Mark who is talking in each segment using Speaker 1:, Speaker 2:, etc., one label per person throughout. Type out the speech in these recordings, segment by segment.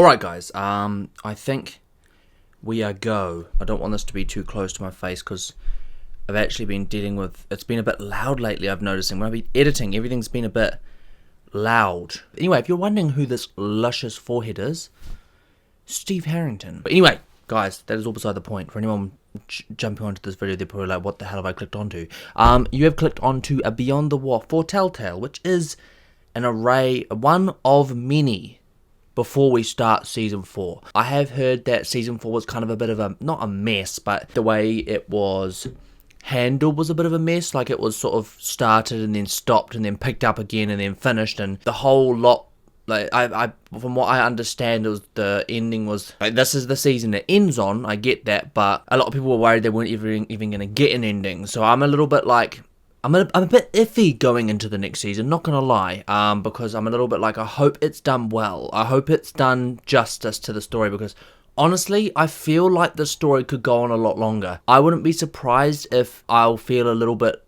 Speaker 1: Alright guys, I think we are go. I don't want this to be too close to my face because I've actually been dealing with, it's been a bit loud lately, I've noticed. When I've been editing, everything's been a bit loud. Anyway, if you're wondering who this luscious forehead is, Steve Harrington. But anyway, guys, that is all beside the point. For anyone jumping onto this video, they're probably like, what the hell have I clicked onto? You have clicked onto a Beyond the Wall for Telltale, which is an array, one of many before we start Season 4. I have heard that Season 4 was kind of a bit of a, not a mess, but the way it was handled was a bit of a mess. Like it was sort of started and then stopped and then picked up again and then finished, and the whole lot, like I from what I understand, it was the ending was like, this is the season it ends on. I get that, but a lot of people were worried they weren't even going to get an ending. So I'm a little bit like, I'm a bit iffy going into the next season, not gonna lie, because I'm a little bit like, I hope it's done well. I hope it's done justice to the story, because honestly, I feel like the story could go on a lot longer. I wouldn't be surprised if I'll feel a little bit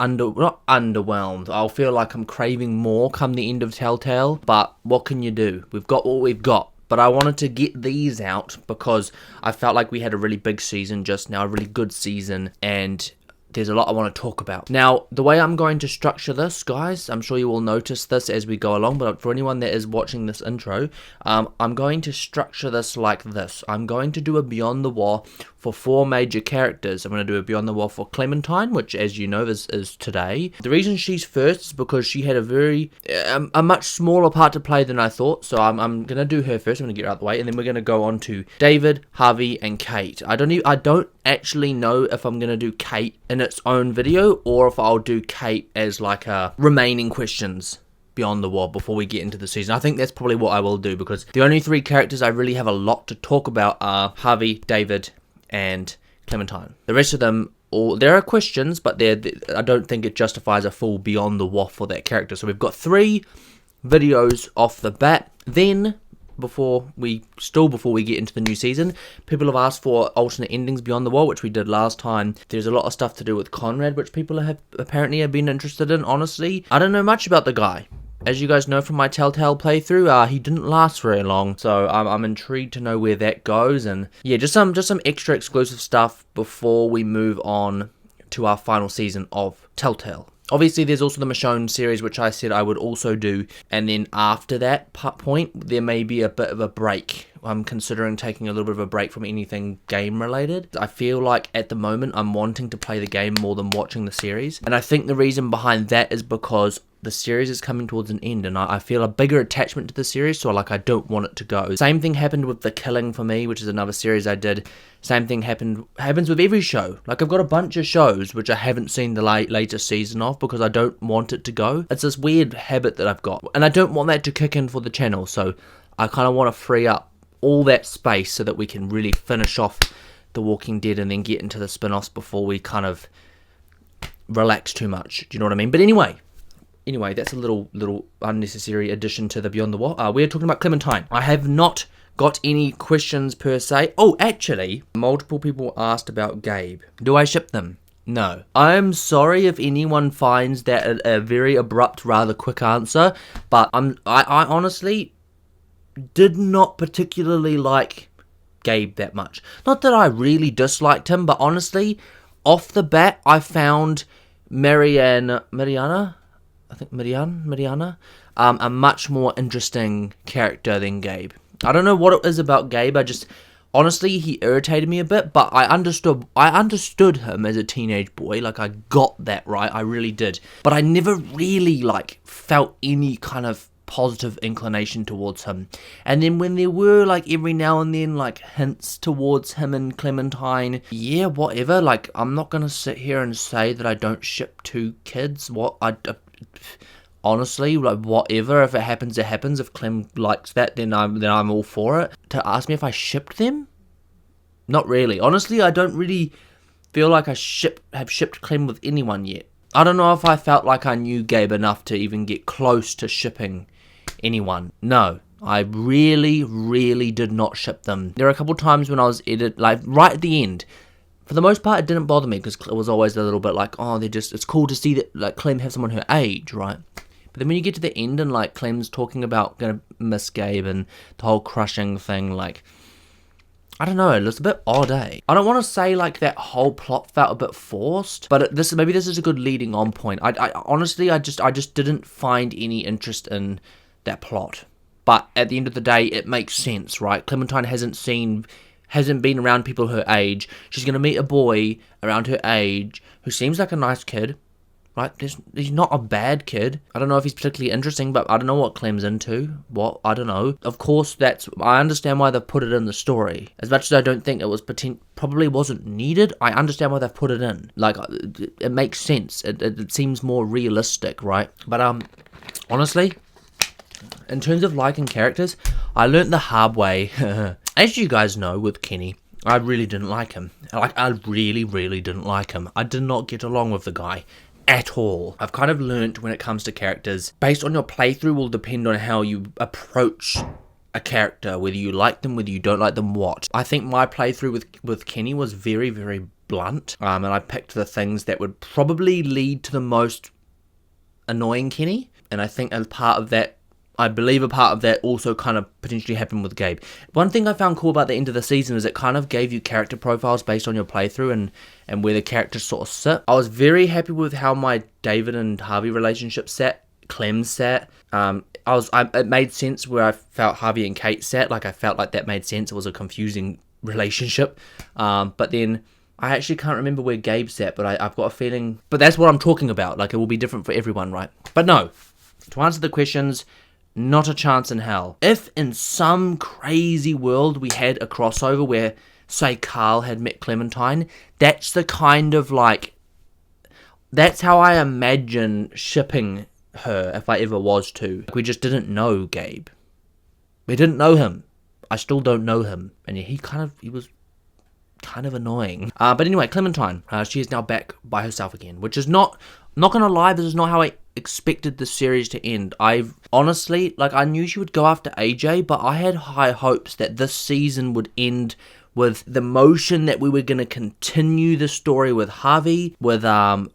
Speaker 1: not underwhelmed. I'll feel like I'm craving more come the end of Telltale, but what can you do? We've got what we've got. But I wanted to get these out because I felt like we had a really big season just now, a really good season, and there's a lot I want to talk about. Now, the way I'm going to structure this, guys, I'm sure you will notice this as we go along, but for anyone that is watching this intro, I'm going to structure this like this. I'm going to do a Beyond the Wall for 4 major characters. I'm going to do a Beyond the Wall for Clementine, which, as you know, is today. The reason she's first is because she had a much smaller part to play than I thought, so I'm going to do her first. I'm going to get her out of the way, and then we're going to go on to David, Harvey, and Kate. I don't actually know if I'm going to do Kate in its own video, or if I'll do Kate as like a remaining questions Beyond the Wall before we get into the season. I think that's probably what I will do, because the only 3 characters I really have a lot to talk about are Harvey, David, and Clementine. The rest of them, there are questions, but I don't think it justifies a full Beyond the Wall for that character. So we've got 3 videos off the bat. Then, before we get into the new season, people have asked for alternate endings Beyond the Wall, which we did last time. There's a lot of stuff to do with Conrad, which people have apparently been interested in. Honestly, I don't know much about the guy. As you guys know from my Telltale playthrough, he didn't last very long, so I'm intrigued to know where that goes. And yeah, just some extra exclusive stuff before we move on to our final season of Telltale. Obviously, there's also the Michonne series, which I said I would also do, and then after that point, there may be a bit of a break. I'm considering taking a little bit of a break from anything game-related. I feel like at the moment, I'm wanting to play the game more than watching the series, and I think the reason behind that is because the series is coming towards an end, and I feel a bigger attachment to the series, so I don't want it to go. Same thing happened with The Killing for me, which is another series I did. Same thing happens with every show. Like, I've got a bunch of shows which I haven't seen the latest season of because I don't want it to go. It's this weird habit that I've got, and I don't want that to kick in for the channel, so I kind of want to free up all that space so that we can really finish off The Walking Dead and then get into the spin-offs before we kind of relax too much. Do you know what I mean? But anyway, that's a little unnecessary addition to the Beyond the Wall. We're talking about Clementine. I have not got any questions per se. Oh, actually, multiple people asked about Gabe. Do I ship them? No. I'm sorry if anyone finds that a very abrupt, rather quick answer, but I honestly did not particularly like Gabe that much. Not that I really disliked him, but honestly, off the bat, I found Mariana, a much more interesting character than Gabe. I don't know what it is about Gabe. Honestly, he irritated me a bit, but I understood him as a teenage boy. Like, I got that right. I really did. But I never really, felt any kind of positive inclination towards him. And then when there were, every now and then, hints towards him and Clementine, yeah, whatever. I'm not gonna sit here and say that I don't ship 2 kids. Honestly, whatever. If it happens, it happens. If Clem likes that, then I'm all for it. To ask me if I shipped them? Not really. Honestly, I don't really feel like I have shipped Clem with anyone yet. I don't know if I felt like I knew Gabe enough to even get close to shipping anyone. No, I really, really did not ship them. There were a couple times when I was right at the end. For the most part, it didn't bother me because it was always a little bit it's cool to see that Clem have someone her age, right? But then when you get to the end and like Clem's talking about gonna miss Gabe and the whole crushing thing, like, I don't know, it was a bit odd, eh? I don't want to say like that whole plot felt a bit forced, but maybe this is a good leading on point. I honestly, I just didn't find any interest in that plot. But at the end of the day, it makes sense, right? Clementine hasn't been around people her age. She's going to meet a boy around her age who seems like a nice kid, right? He's not a bad kid. I don't know if he's particularly interesting, but I don't know what Clem's into. What? I don't know. Of course, I understand why they've put it in the story. As much as I don't think it was probably wasn't needed, I understand why they've put it in. Like, it makes sense. It seems more realistic, right? But, honestly, in terms of liking characters, I learnt the hard way. As you guys know, with Kenny, I really didn't like him. I really, really didn't like him. I did not get along with the guy at all. I've kind of learnt when it comes to characters, based on your playthrough will depend on how you approach a character, whether you like them, whether you don't like them, what. I think my playthrough with Kenny was very, very blunt, and I picked the things that would probably lead to the most annoying Kenny, and I think as part of that, I believe a part of that also kind of potentially happened with Gabe. One thing I found cool about the end of the season is it kind of gave you character profiles based on your playthrough and where the characters sort of sit. I was very happy with how my David and Harvey relationship sat, Clem sat. It made sense where I felt Harvey and Kate sat. Like, I felt like that made sense. It was a confusing relationship. But then I actually can't remember where Gabe sat, but I've got a feeling. But that's what I'm talking about. Like, it will be different for everyone, right? But no, to answer the questions, not a chance in hell. If in some crazy world we had a crossover where, say, Carl had met Clementine, that's the kind of like, that's how I imagine shipping her if I ever was to. We just didn't know Gabe. We didn't know him. I still don't know him. And he was kind of annoying. But anyway, Clementine, she is now back by herself again, which is not gonna lie, this is not how I expected the series to end. I've honestly, like, I knew she would go after AJ, but I had high hopes that this season would end with the motion that we were going to continue the story with Harvey, with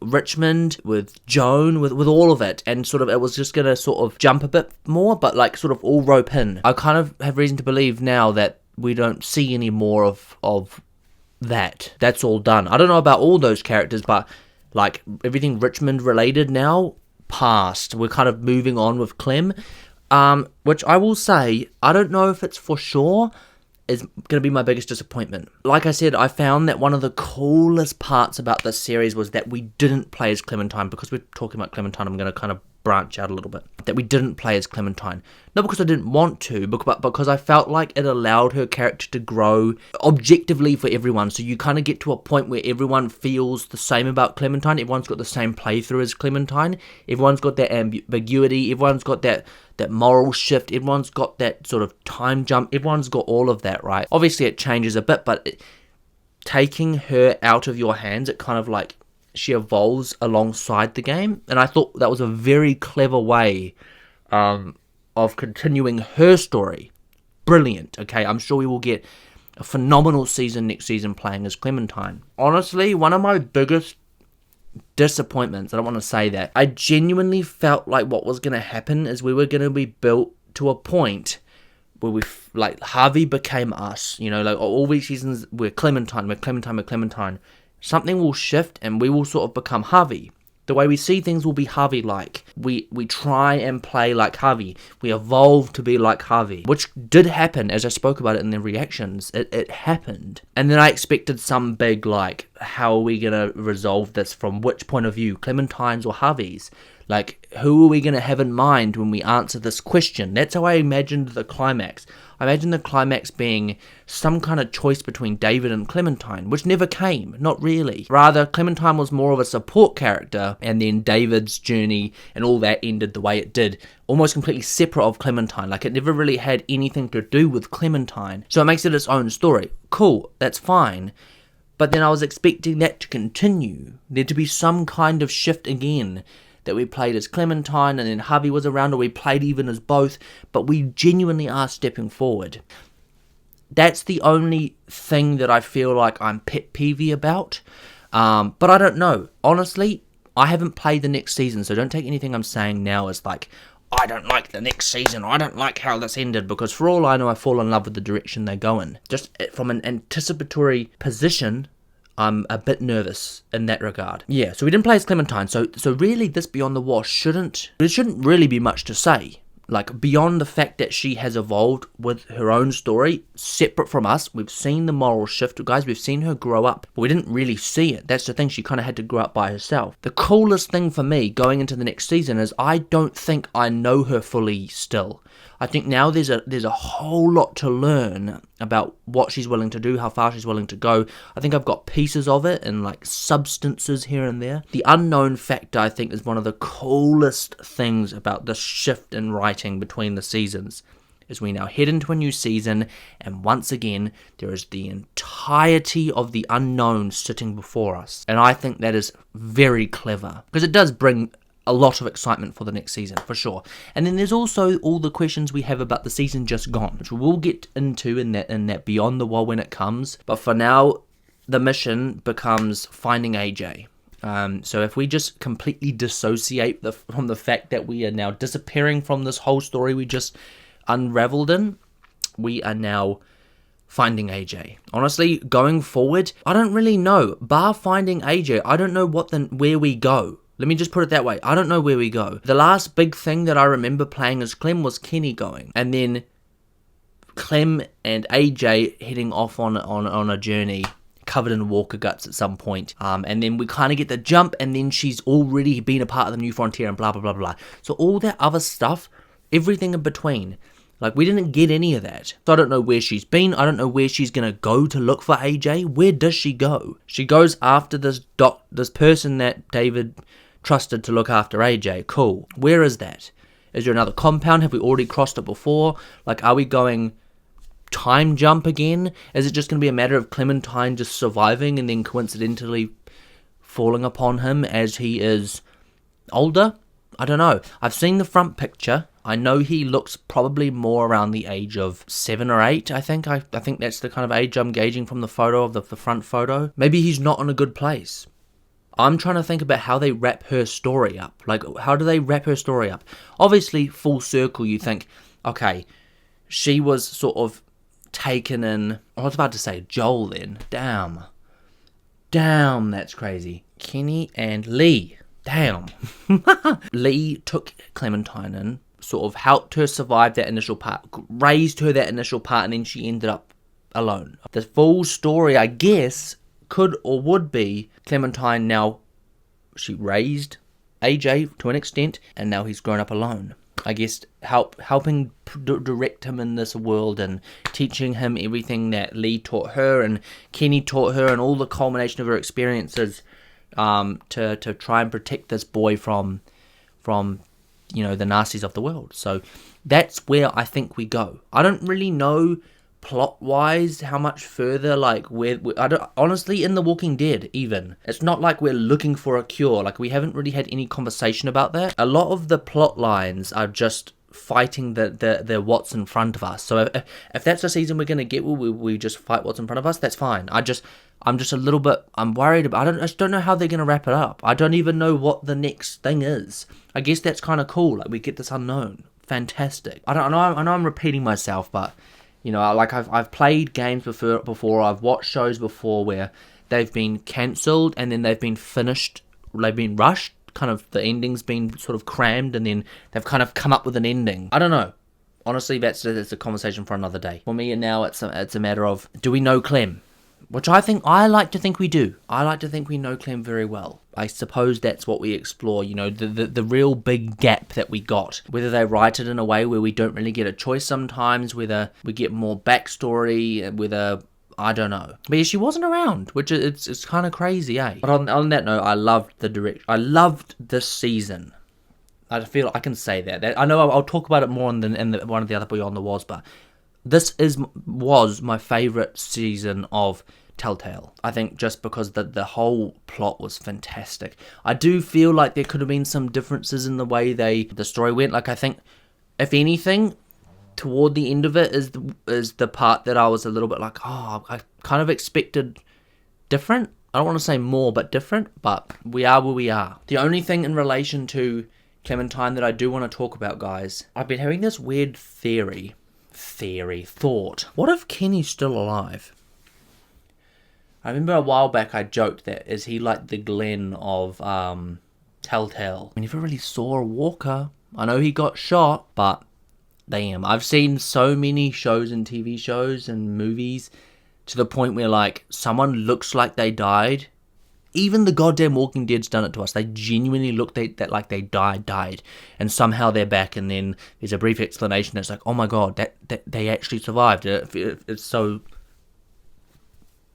Speaker 1: Richmond, with Joan, with all of it, and sort of it was just going to sort of jump a bit more, but like sort of all rope in. I kind of have reason to believe now that we don't see any more of that. That's all done. I don't know about all those characters, but like everything Richmond related now, past. We're kind of moving on with Clem, which I will say, I don't know if it's for sure, is going to be my biggest disappointment. Like I said, I found that one of the coolest parts about this series was that we didn't play as Clementine. Because we're talking about Clementine, I'm going to kind of branch out a little bit. That we didn't play as Clementine. Not because I didn't want to, but because I felt like it allowed her character to grow objectively for everyone. So you kind of get to a point where everyone feels the same about Clementine. Everyone's got the same playthrough as Clementine. Everyone's got that ambiguity. Everyone's got that moral shift. Everyone's got that sort of time jump. Everyone's got all of that, right? Obviously it changes a bit, but taking her out of your hands, it kind of like, she evolves alongside the game, and I thought that was a very clever way of continuing her story. Brilliant, okay? I'm sure we will get a phenomenal season next season playing as Clementine. Honestly, one of my biggest disappointments, I don't want to say that, I genuinely felt like what was going to happen is we were going to be built to a point where like Harvey became us, you know, like all these seasons we're Clementine. Something will shift and we will sort of become Harvey. The way we see things will be Harvey-like. We try and play like Harvey. We evolve to be like Harvey. Which did happen, as I spoke about it in the reactions. It happened. And then I expected some big, like, how are we going to resolve this? From which point of view? Clementine's or Harvey's? Like, who are we going to have in mind when we answer this question? That's how I imagined the climax. I imagined the climax being some kind of choice between David and Clementine, which never came, not really. Rather, Clementine was more of a support character, and then David's journey and all that ended the way it did, almost completely separate of Clementine. Like, it never really had anything to do with Clementine. So it makes it its own story. Cool, that's fine. But then I was expecting that to continue. There to be some kind of shift again, that we played as Clementine and then Harvey was around, or we played even as both, but we genuinely are stepping forward. That's the only thing that I feel like I'm pet peevy about, but I don't know. Honestly, I haven't played the next season, so don't take anything I'm saying now as like, I don't like the next season, I don't like how this ended, because for all I know, I fall in love with the direction they go in. Just from an anticipatory position, I'm a bit nervous in that regard. Yeah, so we didn't play as Clementine, so really this Beyond the Wash there shouldn't really be much to say. Like, beyond the fact that she has evolved with her own story, separate from us, we've seen the moral shift, guys, we've seen her grow up, but we didn't really see it. That's the thing, she kind of had to grow up by herself. The coolest thing for me going into the next season is I don't think I know her fully still. I think now there's a whole lot to learn about what she's willing to do, how far she's willing to go. I think I've got pieces of it and like substances here and there. The unknown factor, I think, is one of the coolest things about the shift in writing between the seasons. As we now head into a new season, and once again, there is the entirety of the unknown sitting before us. And I think that is very clever, because it does bring a lot of excitement for the next season, for sure. And then there's also all the questions we have about the season just gone, which we'll get into in that Beyond the Wall when it comes. But for now, the mission becomes finding AJ. So if we just completely dissociate from the fact that we are now disappearing from this whole story we just unraveled in, we are now finding AJ. Honestly, going forward, I don't really know. Bar finding AJ, I don't know where we go. Let me just put it that way. I don't know where we go. The last big thing that I remember playing as Clem was Kenny going. And then Clem and AJ heading off on a journey covered in walker guts at some point. And then we kind of get the jump, and then she's already been a part of the New Frontier and blah, blah, blah, blah. So all that other stuff, everything in between, like, we didn't get any of that. So I don't know where she's been. I don't know where she's going to go to look for AJ. Where does she go? She goes after this person that David trusted to look after AJ. Cool. Where is that? Is there another compound? Have we already crossed it before? Like, are we going time jump again? Is it just going to be a matter of Clementine just surviving and then coincidentally falling upon him as he is older? I don't know. I've seen the front picture. I know he looks probably more around the age of 7 or 8, I think. I think that's the kind of age I'm gauging from the photo, of the front photo. Maybe he's not in a good place. I'm trying to think about how they wrap her story up. Like, how do they wrap her story up? Obviously, full circle, you think, okay, she was sort of taken in... I was about to say Joel then. Damn, that's crazy. Kenny and Lee. Damn. Lee took Clementine in, sort of helped her survive that initial part, raised her that initial part, and then she ended up alone. The full story, I guess, could or would be Clementine now, she raised AJ to an extent, and now he's grown up alone. I guess helping direct him in this world and teaching him everything that Lee taught her and Kenny taught her, and all the culmination of her experiences to try and protect this boy from the nasties of the world. So that's where I think we go. I don't really know plot-wise how much further, like, I don't, honestly, in The Walking Dead even, it's not like we're looking for a cure. Like, we haven't really had any conversation about that. A lot of the plot lines are just fighting the what's in front of us. So if that's the season we're going to get, we just fight what's in front of us, that's fine. I'm just a little bit, I'm worried about, I just don't know how they're going to wrap it up. I don't even know what the next thing is. I guess that's kind of cool. Like, we get this unknown. Fantastic. I know I'm repeating myself, but like, I've played games before, I've watched shows before where they've been cancelled and then they've been finished, they've been rushed, kind of the ending's been sort of crammed, and then they've kind of come up with an ending. I don't know. Honestly, that's a conversation for another day. For me now, it's a matter of, do we know Clem? Which I like to think we do. I like to think we know Clem very well. I suppose that's what we explore, the real big gap that we got. Whether they write it in a way where we don't really get a choice sometimes, whether we get more backstory, whether... I don't know. But yeah, she wasn't around, which it's kind of crazy, eh? But on that note, I loved I loved this season. I feel I can say that. I know I'll talk about it more in one of the other Beyond the Walls, but this was my favourite season of Telltale. I think just because the whole plot was fantastic. I do feel like there could have been some differences in the way the story went. Like, I think, if anything, toward the end of it is the part that I was a little bit like, oh, I kind of expected different. I don't want to say more but different, but we are where we are. The only thing in relation to Clementine that I do want to talk about, guys, I've been having this weird thought. What if Kenny's still alive? I remember a while back I joked that is he like the Glenn of Telltale? We never really saw a Walker. I know he got shot, but damn, I've seen so many shows and TV shows and movies to the point where like someone looks like they died. Even the goddamn Walking Dead's done it to us. They genuinely look like they died, and somehow they're back. And then there's a brief explanation that's like, oh my god, that they actually survived. It's so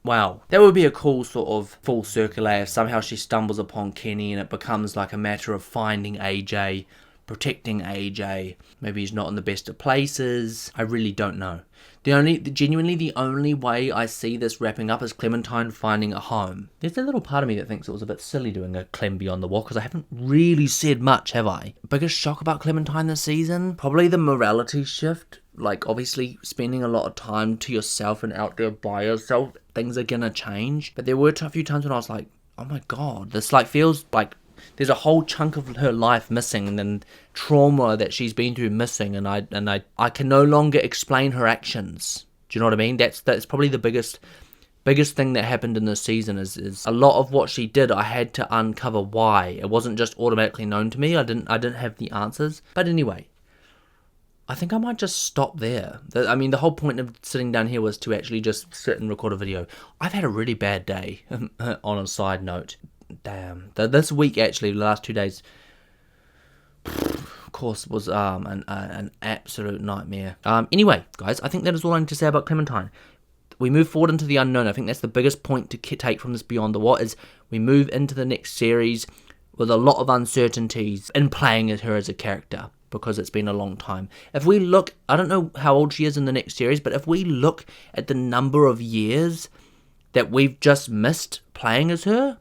Speaker 1: wow. That would be a cool sort of full circle if somehow she stumbles upon Kenny and it becomes like a matter of finding AJ, protecting AJ. Maybe he's not in the best of places. I really don't know. Genuinely the only way I see this wrapping up is Clementine finding a home. There's a little part of me that thinks it was a bit silly doing a Clem Beyond the Wall, because I haven't really said much, have I? Biggest shock about Clementine this season? Probably the morality shift. Like, obviously, spending a lot of time to yourself and out there by yourself, things are gonna change. But there were a few times when I was like, oh my god, this like feels like there's a whole chunk of her life missing, and then trauma that she's been through missing, and I can no longer explain her actions. Do you know what I mean? That's probably the biggest thing that happened in this season is a lot of what she did I had to uncover why. It wasn't just automatically known to me. I didn't have the answers. But anyway, I think I might just stop there. I mean, the whole point of sitting down here was to actually just sit and record a video. I've had a really bad day, on a side note. Damn. This week, actually, the last 2 days, of course, was an absolute nightmare. Anyway, guys, I think that is all I need to say about Clementine. We move forward into the unknown. I think that's the biggest point to take from this Beyond the What, is we move into the next series with a lot of uncertainties in playing her as a character, because it's been a long time. If we look, I don't know how old she is in the next series, but if we look at the number of years that we've just missed playing as her,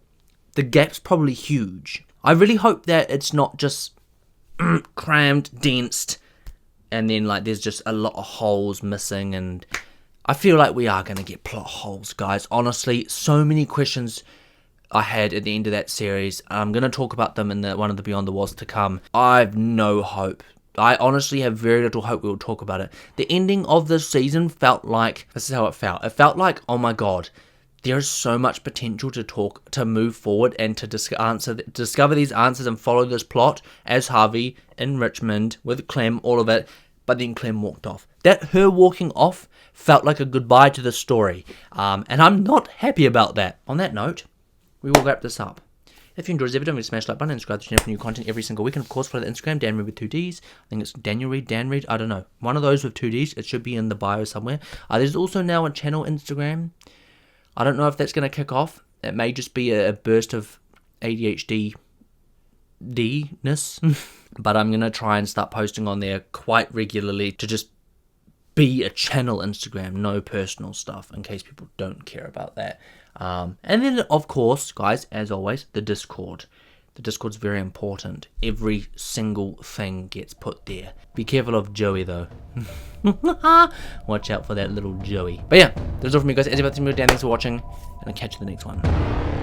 Speaker 1: the gap's probably huge. I really hope that it's not just crammed, densed, and then like there's just a lot of holes missing, and I feel like we are going to get plot holes, guys. Honestly, so many questions I had at the end of that series. I'm going to talk about them in one of the Beyond the Walls to come. I've no hope. I honestly have very little hope we will talk about it. The ending of this season felt like, this is how it felt. It felt like, oh my god, there is so much potential to move forward and to discover these answers and follow this plot as Harvey in Richmond with Clem, all of it. But then Clem walked off. That her walking off felt like a goodbye to the story. And I'm not happy about that. On that note, we will wrap this up. If you enjoyed this video, don't forget to smash the like button and subscribe to the channel for new content every single week. And of course, follow the Instagram, DanReed with 2 Ds. I think it's DanReed, I don't know. One of those with 2 Ds. It should be in the bio somewhere. There's also now a channel Instagram. I don't know if that's going to kick off. It may just be a burst of ADHD-ness. But I'm going to try and start posting on there quite regularly to just be a channel Instagram, no personal stuff, in case people don't care about that. And then, of course, guys, as always, the Discord. The Discord's very important. Every single thing gets put there. Be careful of Joey, though. Watch out for that little Joey. But yeah, that's all from me, guys. As ever, thanks for watching, and I'll catch you in the next one.